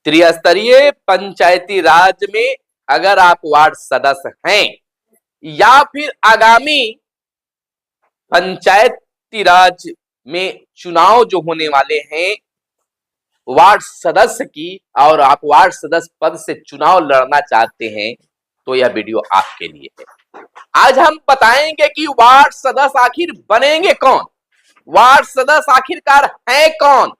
त्रिस्तरीय पंचायती राज में अगर आप वार्ड सदस्य हैं या फिर आगामी पंचायती राज में चुनाव जो होने वाले हैं वार्ड सदस्य की, और आप वार्ड सदस्य पद से चुनाव लड़ना चाहते हैं तो यह वीडियो आपके लिए है। आज हम बताएंगे कि वार्ड सदस्य आखिर बनेंगे कौन, वार्ड सदस्य आखिरकार है कौन,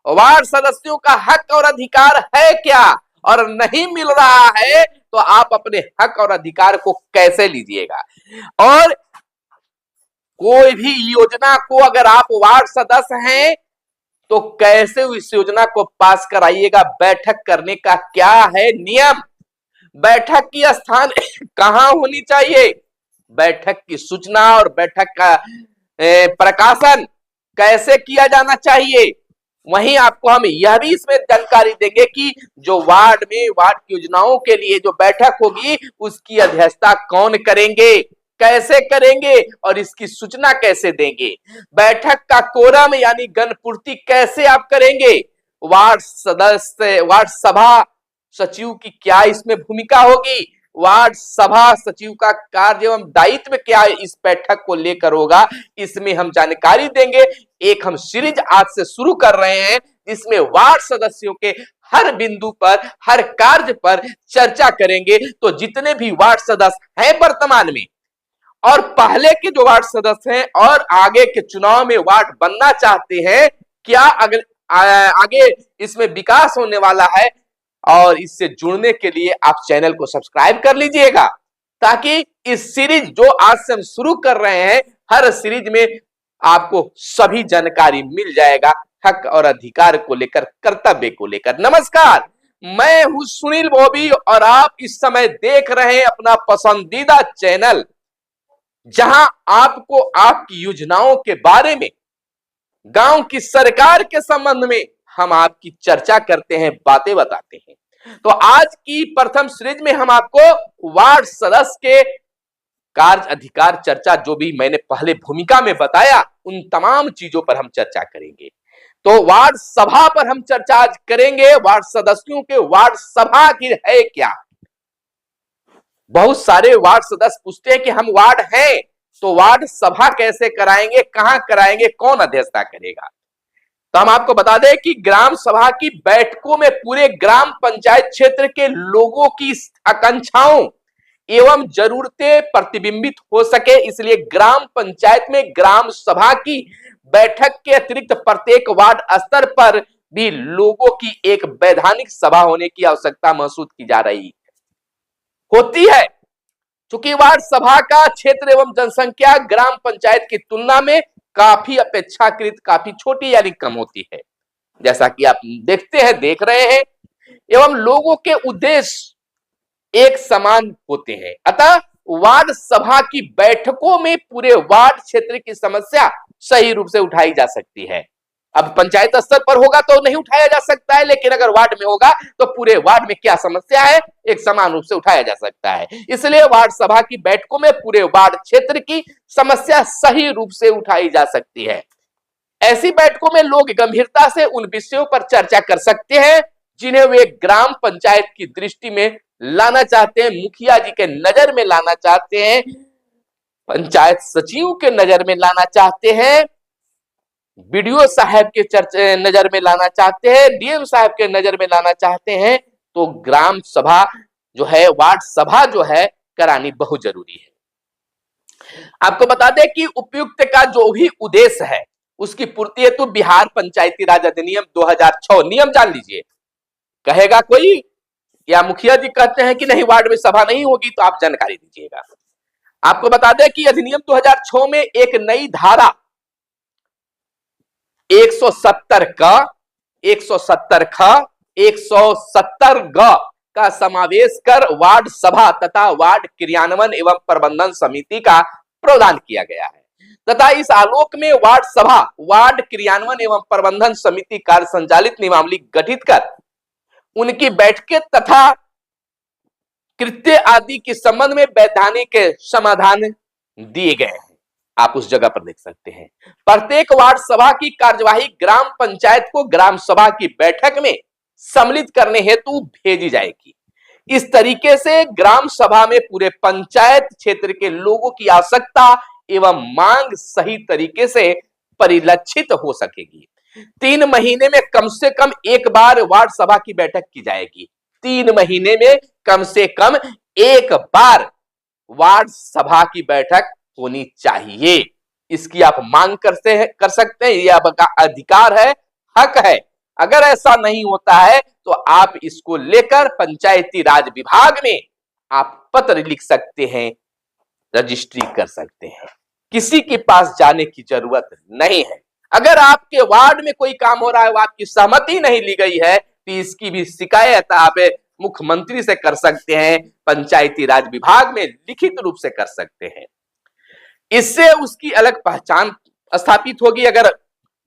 वार्ड सदस्यों का हक और अधिकार है क्या, और नहीं मिल रहा है तो आप अपने हक और अधिकार को कैसे लीजिएगा। और कोई भी योजना को अगर आप वार्ड सदस्य हैं तो कैसे उस योजना को पास कराइएगा, बैठक करने का क्या है नियम, बैठक की स्थान कहां होनी चाहिए, बैठक की सूचना और बैठक का प्रकाशन कैसे किया जाना चाहिए। वहीं आपको हम यह भी इसमें जानकारी देंगे कि जो वार्ड में वार्ड की योजनाओं के लिए जो बैठक होगी उसकी अध्यक्षता कौन करेंगे, कैसे करेंगे और इसकी सूचना कैसे देंगे, बैठक का कोरम यानी गणपूर्ति कैसे आप करेंगे, वार्ड सदस्य वार्ड सभा सचिव की क्या इसमें भूमिका होगी, वार्ड सभा सचिव का कार्य एवं दायित्व क्या इस बैठक को लेकर होगा, इसमें हम जानकारी देंगे। एक हम सीरीज आज से शुरू कर रहे हैं जिसमें वार्ड सदस्यों के हर बिंदु पर हर कार्य पर चर्चा करेंगे। तो जितने भी वार्ड सदस्य हैं वर्तमान में और पहले के जो वार्ड सदस्य हैं और आगे के चुनाव में वार्ड बनना चाहते हैं, क्या आगे इसमें विकास होने वाला है, और इससे जुड़ने के लिए आप चैनल को सब्सक्राइब कर लीजिएगा ताकि इस सीरीज जो आज से हम शुरू कर रहे हैं हर सीरीज में आपको सभी जानकारी मिल जाएगा हक और अधिकार को लेकर, कर्तव्य को लेकर। नमस्कार, मैं हूं सुनील बॉबी और आप इस समय देख रहे हैं अपना पसंदीदा चैनल जहां आपको आपकी योजनाओं के बारे में, गांव की सरकार के संबंध में हम आपकी चर्चा करते हैं, बातें बताते हैं। तो आज की प्रथम सीरीज में हम आपको वार्ड सदस्य के कार्य अधिकार चर्चा, जो भी मैंने पहले भूमिका में बताया, उन तमाम चीजों पर हम चर्चा करेंगे। तो वार्ड सभा पर हम चर्चा आज करेंगे, वार्ड सदस्यों के वार्ड सभा आखिर है क्या। बहुत सारे वार्ड सदस्य पूछते हैं कि हम वार्ड हैं तो वार्ड सभा कैसे कराएंगे, कहां कराएंगे, कौन अध्यक्षता करेगा। तो हम आपको बता दें कि ग्राम सभा की बैठकों में पूरे ग्राम पंचायत क्षेत्र के लोगों की आकांक्षाओं एवं जरूरतें प्रतिबिंबित हो सके, इसलिए ग्राम पंचायत में ग्राम सभा की बैठक के अतिरिक्त प्रत्येक वार्ड स्तर पर भी लोगों की एक वैधानिक सभा होने की आवश्यकता महसूस की जा रही होती है। चूंकि वार्ड सभा का क्षेत्र एवं जनसंख्या ग्राम पंचायत की तुलना में काफी अपेक्षाकृत काफी छोटी यानी कम होती है, जैसा कि आप देख रहे हैं, एवं लोगों के उद्देश्य एक समान होते हैं। अतः वार्ड सभा की बैठकों में पूरे वार्ड क्षेत्र की समस्या सही रूप से उठाई जा सकती है। अब पंचायत स्तर पर होगा तो नहीं उठाया जा सकता है, लेकिन अगर वार्ड में होगा तो पूरे वार्ड में क्या समस्या है एक समान रूप से उठाया जा सकता है। इसलिए वार्ड सभा की बैठकों में पूरे वार्ड क्षेत्र की समस्या सही रूप से उठाई जा सकती है। ऐसी बैठकों में लोग गंभीरता से उन विषयों पर चर्चा कर सकते हैं जिन्हें वे ग्राम पंचायत की दृष्टि में लाना चाहते हैं, मुखिया जी के नजर में लाना चाहते हैं, पंचायत सचिव के नजर में लाना चाहते हैं, बीडीओ साहब के नजर में लाना चाहते हैं, डीएम साहब के नजर में लाना चाहते हैं। तो ग्राम सभा जो है, वार्ड सभा जो है करानी बहुत जरूरी है। आपको बता दें कि उपयुक्त का जो भी उद्देश्य है उसकी पूर्ति हेतु तो बिहार पंचायती राज अधिनियम 2006 नियम जान लीजिए। कहेगा कोई या मुखिया जी कहते हैं कि नहीं वार्ड में सभा नहीं होगी, तो आप जानकारी दीजिएगा। आपको बता दें कि अधिनियम 2006 में एक नई धारा 170 ग का समावेश कर वार्ड सभा तथा वार्ड क्रियान्वयन एवं प्रबंधन समिति का प्रावधान किया गया है तथा इस आलोक में वार्ड सभा वार्ड क्रियान्वयन एवं प्रबंधन समिति कार्य संचालित नियमावली गठित कर उनकी बैठकें तथा कृत्य आदि के संबंध में वैधानिक समाधान दिए गए हैं। आप उस जगह पर देख सकते हैं। प्रत्येक वार्ड सभा की कार्यवाही ग्राम पंचायत को ग्राम सभा की बैठक में सम्मिलित करने हेतु भेजी जाएगी। इस तरीके से ग्राम सभा में पूरे पंचायत क्षेत्र के लोगों की आवश्यकता एवं मांग सही तरीके से परिलक्षित हो सकेगी। 3 महीने में कम से कम एक बार वार्ड सभा की बैठक की जाएगी। 3 महीने में कम से कम एक बार वार्ड सभा की बैठक होनी चाहिए। इसकी आप मांग कर सकते हैं, यह आपका अधिकार है, हक है। अगर ऐसा नहीं होता है तो आप इसको लेकर पंचायती राज विभाग में आप पत्र लिख सकते हैं, रजिस्ट्री कर सकते हैं। किसी के पास जाने की जरूरत नहीं है। अगर आपके वार्ड में कोई काम हो रहा है, वो आपकी सहमति नहीं ली गई है, तो इसकी भी शिकायत आप मुख्यमंत्री से कर सकते हैं, पंचायती राज विभाग में लिखित रूप से कर सकते हैं। इससे उसकी अलग पहचान स्थापित होगी। अगर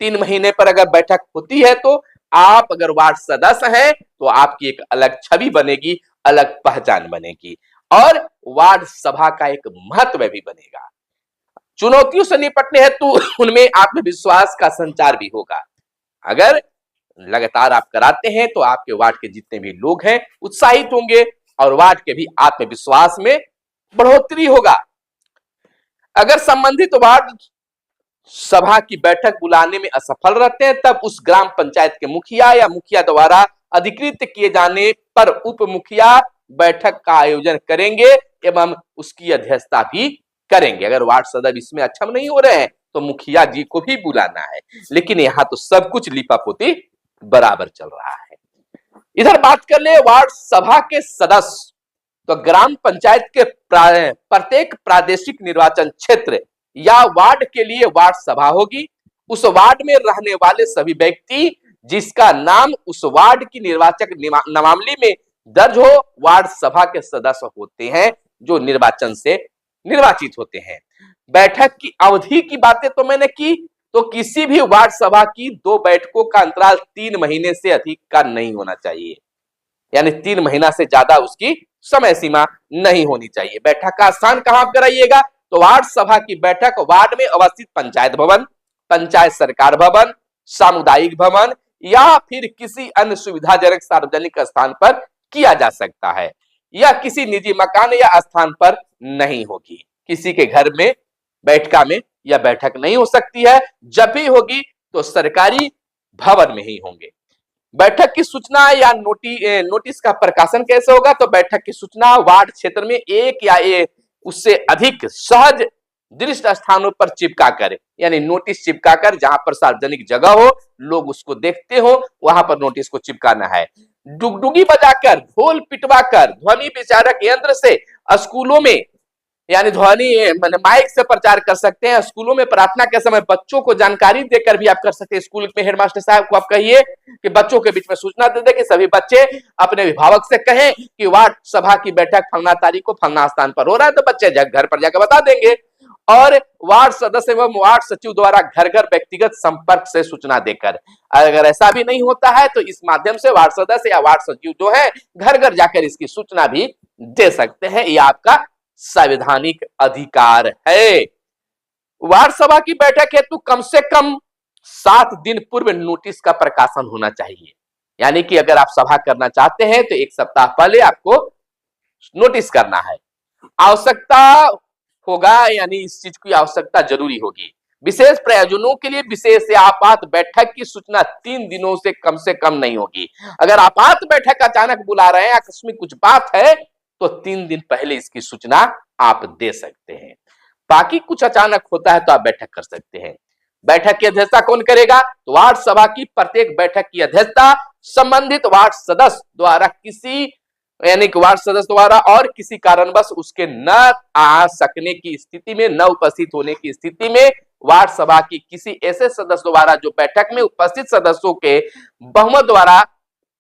3 महीने पर अगर बैठक होती है तो आप अगर वार्ड सदस्य हैं तो आपकी एक अलग छवि बनेगी, अलग पहचान बनेगी और वार्ड सभा का एक महत्व भी बनेगा। चुनौतियों से निपटने हेतु उनमें आत्मविश्वास का संचार भी होगा। अगर लगातार आप कराते हैं तो आपके वार्ड के जितने भी लोग हैं उत्साहित होंगे और वार्ड के भी आत्मविश्वास में बढ़ोतरी होगा। अगर संबंधित वार्ड सभा की बैठक बुलाने में असफल रहते हैं तब उस ग्राम पंचायत के मुखिया या मुखिया द्वारा अधिकृत किए जाने पर उप मुखिया बैठक का आयोजन करेंगे एवं उसकी अध्यक्षता भी करेंगे। अगर वार्ड सदस्य इसमें अक्षम नहीं हो रहे हैं तो मुखिया जी को भी बुलाना है। लेकिन यहाँ तो सब कुछ लिपापोती बराबर चल रहा है। इधर बात कर ले वार्ड सभा के सदस्य, तो ग्राम पंचायत के प्रत्येक प्रादेशिक निर्वाचन क्षेत्र या वार्ड के लिए वार्ड सभा होगी। उस वार्ड में रहने वाले सभी व्यक्ति जिसका नाम उस वार्ड की निर्वाचक नामावली में दर्ज हो, वार्ड सभा के सदस्य होते हैं जो निर्वाचन से निर्वाचित होते हैं। बैठक की अवधि की बातें तो मैंने की, तो किसी भी वार्ड सभा की 2 बैठकों का अंतराल 3 महीने से अधिक का नहीं होना चाहिए, यानी 3 महीना से ज्यादा उसकी समय सीमा नहीं होनी चाहिए। बैठक का स्थान कहां कराइएगा, तो वार्ड सभा की बैठक वार्ड में अवस्थित पंचायत भवन, पंचायत सरकार भवन, सामुदायिक भवन या फिर किसी अन्य सुविधाजनक सार्वजनिक स्थान पर किया जा सकता है। यह किसी निजी मकान या स्थान पर नहीं होगी। किसी के घर में बैठका में यह बैठक नहीं हो सकती है। जब भी होगी तो सरकारी भवन में ही होंगे। बैठक की सूचना या नोटिस का प्रकाशन कैसे होगा, तो बैठक की सूचना वार्ड क्षेत्र में एक या उससे अधिक सहज दृष्ट स्थानों पर चिपका कर, यानी नोटिस चिपका कर, जहां पर सार्वजनिक जगह हो, लोग उसको देखते हो, वहां पर नोटिस को चिपकाना है। डुगडुगी बजाकर, ढोल पिटवाकर, ध्वनि विचारक यंत्र से स्कूलों में, यानी ध्वनि माइक से प्रचार कर सकते हैं। स्कूलों में प्रार्थना के समय बच्चों को जानकारी देकर भी आप कर सकते हैं। स्कूल में हेडमास्टर साहब को आप कहिए कि बच्चों के बीच में सूचना दे दे कि सभी बच्चे अपने अभिभावक से कहें कि वार्ड सभा की बैठक फलना तारीख को फलना स्थान पर हो रहा है, तो बच्चे घर पर जाकर बता देंगे। और वार्ड सदस्य एवं वार्ड सचिव द्वारा घर घर व्यक्तिगत संपर्क से सूचना देकर, अगर ऐसा भी नहीं होता है तो इस माध्यम से वार्ड सदस्य या वार्ड सचिव जो है घर घर जाकर इसकी सूचना भी दे सकते हैं। यह आपका संवैधानिक अधिकार है। वार्ड सभा की बैठक हेतु कम से कम 7 दिन पूर्व नोटिस का प्रकाशन होना चाहिए। यानी कि अगर आप सभा करना चाहते हैं तो 1 सप्ताह पहले आपको नोटिस करना है। आवश्यकता होगा, यानी इस चीज की आवश्यकता जरूरी होगी। विशेष प्रयोजनों के लिए विशेष या आपात बैठक की सूचना 3 दिनों से कम नहीं होगी। अगर आपात बैठक अचानक बुला रहे हैं, आकस्मिक कुछ बात है, तो 3 दिन पहले इसकी सूचना आप दे सकते हैं। बाकी कुछ अचानक होता है तो आप बैठक कर सकते हैं। बैठक की अध्यक्षता कौन करेगा, तो वार्ड सभा की प्रत्येक बैठक की अध्यक्षता संबंधित वार्ड सदस्य द्वारा और किसी कारणवश उसके न आ सकने की स्थिति में, न उपस्थित होने की स्थिति में वार्ड सभा की किसी ऐसे सदस्य द्वारा जो बैठक में उपस्थित सदस्यों के बहुमत द्वारा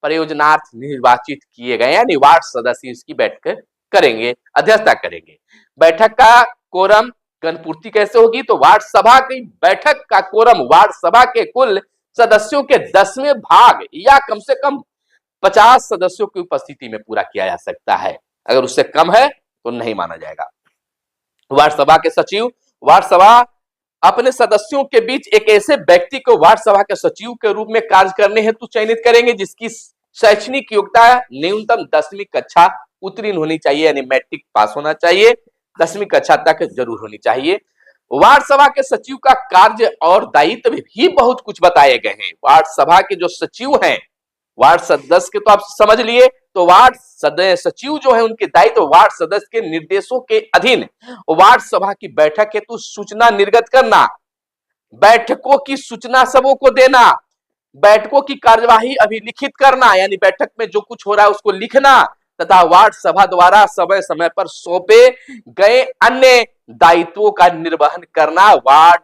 प्रयोजनार्थ निर्वाचित किए गए, यानी वार्ड सदस्य इसकी बैठक करेंगे, अध्यक्षता करेंगे। बैठक का कोरम गणपूर्ति कैसे होगी, तो वार्ड सभा की बैठक का कोरम वार्ड सभा के कुल सदस्यों के 10वें भाग या कम से कम 50 सदस्यों की उपस्थिति में पूरा किया जा सकता है। अगर उससे कम है तो नहीं माना जाएगा। वार्ड सभा के सचिव, वार्ड सभा अपने सदस्यों के बीच एक ऐसे व्यक्ति को वार्ड सभा के सचिव के रूप में कार्य करने हेतु चयनित करेंगे जिसकी शैक्षणिक योग्यता न्यूनतम 10वीं कक्षा उत्तीर्ण होनी चाहिए, यानी मैट्रिक पास होना चाहिए, 10वीं कक्षा तक जरूर होनी चाहिए। वार्ड सभा के सचिव का कार्य और दायित्व भी बहुत कुछ बताए गए हैं। वार्ड सभा के जो सचिव हैं, वार्ड सदस्य के तो आप समझ लिए, तो वार्ड सचिव जो है उनके दायित्व वार्ड सदस्य के निर्देशों के अधीन वार्ड सभा की बैठक हेतु सूचना निर्गत करना, बैठकों की सूचना सबों को देना, बैठकों की कार्यवाही अभिलिखित करना, यानी बैठक में जो कुछ हो रहा है उसको लिखना, तथा वार्ड सभा द्वारा समय समय पर सौंपे गए अन्य दायित्वों का निर्वहन करना वार्ड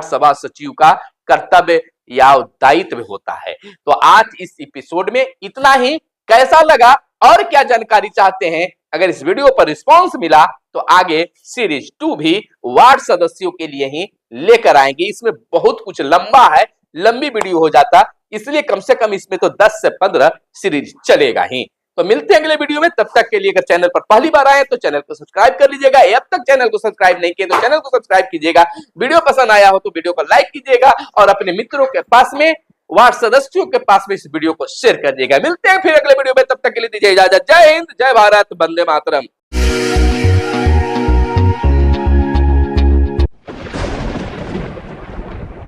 सभा सचिव का कर्तव्य या दायित्व होता है। तो आज इस एपिसोड में इतना ही। कैसा लगा और क्या जानकारी चाहते हैं, अगर इस वीडियो पर रिस्पांस मिला तो आगे सीरीज 2 भी वार्ड सदस्यों के लिए ही लेकर आएंगे। इसमें बहुत कुछ लंबा है, लंबी वीडियो हो जाता, इसलिए कम से कम इसमें तो 10 से 15 सीरीज चलेगा ही। तो मिलते हैं अगले वीडियो में, तब तक के लिए अगर चैनल पर पहली बार आए तो चैनल को सब्सक्राइब कर लीजिएगा, अब तक चैनल को सब्सक्राइब नहीं किया तो चैनल को सब्सक्राइब कीजिएगा, वीडियो पसंद आया हो तो वीडियो को लाइक कीजिएगा और अपने मित्रों के पास में, वार्ड सदस्यों के पास में इस वीडियो को शेयर कर दिएगा। मिलते हैं फिर अगले वीडियो में, तब तक के लिए दीजिए इजाजत। जय हिंद, जय भारत, वंदे मातरम।